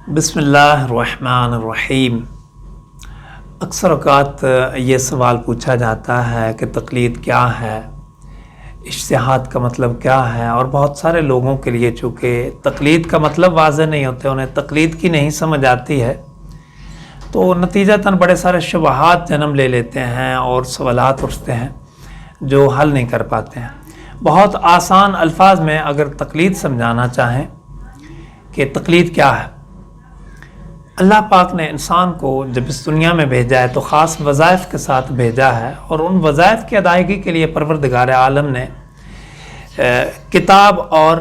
بسم اللہ الرحمن الرحیم۔ اکثر اوقات یہ سوال پوچھا جاتا ہے کہ تقلید کیا ہے، اجتہاد کا مطلب کیا ہے، اور بہت سارے لوگوں کے لیے چونکہ تقلید کا مطلب واضح نہیں ہوتے، انہیں تقلید کی نہیں سمجھ آتی ہے، تو نتیجتاً بڑے سارے شبہات جنم لے لیتے ہیں اور سوالات اٹھتے ہیں جو حل نہیں کر پاتے ہیں۔ بہت آسان الفاظ میں اگر تقلید سمجھانا چاہیں کہ تقلید کیا ہے، اللہ پاک نے انسان کو جب اس دنیا میں بھیجا ہے تو خاص وظائف کے ساتھ بھیجا ہے، اور ان وظائف کی ادائیگی کے لیے پروردگار عالم نے کتاب اور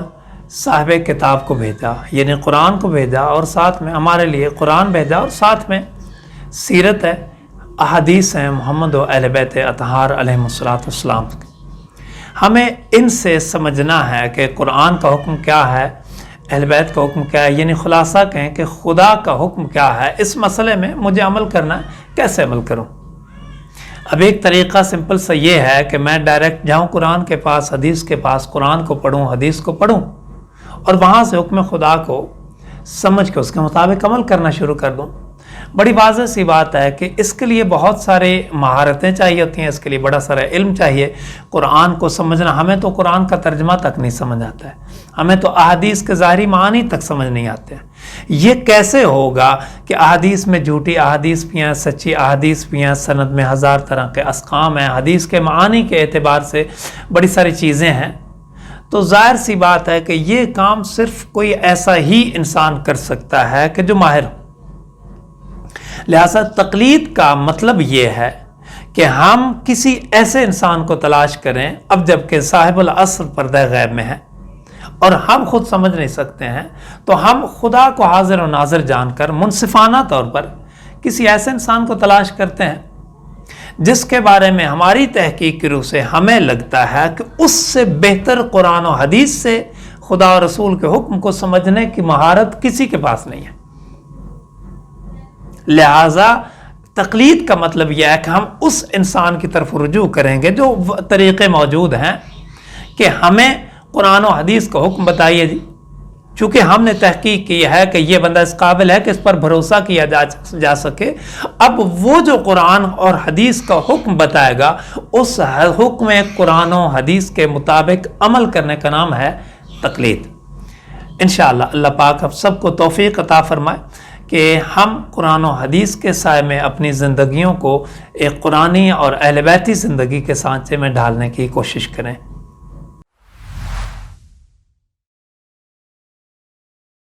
صاحب کتاب کو بھیجا، یعنی قرآن کو بھیجا، اور ساتھ میں ہمارے لیے قرآن بھیجا، اور ساتھ میں سیرت ہے، احادیث ہیں محمد و اہل بیت اطہار علیہم السلام۔ ہمیں ان سے سمجھنا ہے کہ قرآن کا حکم کیا ہے، اہل بیت کا حکم کیا ہے، یعنی خلاصہ کہیں کہ خدا کا حکم کیا ہے، اس مسئلے میں مجھے عمل کرنا ہے، کیسے عمل کروں۔ اب ایک طریقہ سمپل سا یہ ہے کہ میں ڈائریکٹ جاؤں قرآن کے پاس، حدیث کے پاس، قرآن کو پڑھوں، حدیث کو پڑھوں، اور وہاں سے حکم خدا کو سمجھ کے اس کے مطابق عمل کرنا شروع کر دوں۔ بڑی واضح سی بات ہے کہ اس کے لیے بہت سارے مہارتیں چاہیے ہوتی ہیں، اس کے لیے بڑا سارا علم چاہیے۔ قرآن کو سمجھنا، ہمیں تو قرآن کا ترجمہ تک نہیں سمجھ آتا ہے، ہمیں تو احادیث کے ظاہری معانی تک سمجھ نہیں آتے ہیں۔ یہ کیسے ہوگا کہ احادیث میں جھوٹی احادیث بھی ہیں، سچی احادیث بھی ہیں، سند میں ہزار طرح کے اسقام ہیں، حدیث کے معانی کے اعتبار سے بڑی ساری چیزیں ہیں، تو ظاہر سی بات ہے کہ یہ کام صرف کوئی ایسا ہی انسان کر سکتا ہے کہ جو ماہر ہو۔ لہذا تقلید کا مطلب یہ ہے کہ ہم کسی ایسے انسان کو تلاش کریں، اب جب کہ صاحب العصر پردہ غیب میں ہے اور ہم خود سمجھ نہیں سکتے ہیں، تو ہم خدا کو حاضر و ناظر جان کر منصفانہ طور پر کسی ایسے انسان کو تلاش کرتے ہیں جس کے بارے میں ہماری تحقیق کی روح سے ہمیں لگتا ہے کہ اس سے بہتر قرآن و حدیث سے خدا و رسول کے حکم کو سمجھنے کی مہارت کسی کے پاس نہیں ہے۔ لہٰذا تقلید کا مطلب یہ ہے کہ ہم اس انسان کی طرف رجوع کریں گے جو طریقے موجود ہیں کہ ہمیں قرآن و حدیث کا حکم بتائیے جی، چونکہ ہم نے تحقیق کی ہے کہ یہ بندہ اس قابل ہے کہ اس پر بھروسہ کیا جا سکے۔ اب وہ جو قرآن اور حدیث کا حکم بتائے گا، اس حکم قرآن و حدیث کے مطابق عمل کرنے کا نام ہے تقلید۔ انشاءاللہ اللہ پاک ہم سب کو توفیق عطا فرمائے کہ ہم قرآن و حدیث کے سائے میں اپنی زندگیوں کو ایک قرآنی اور اہل بیتی زندگی کے سانچے میں ڈھالنے کی کوشش کریں۔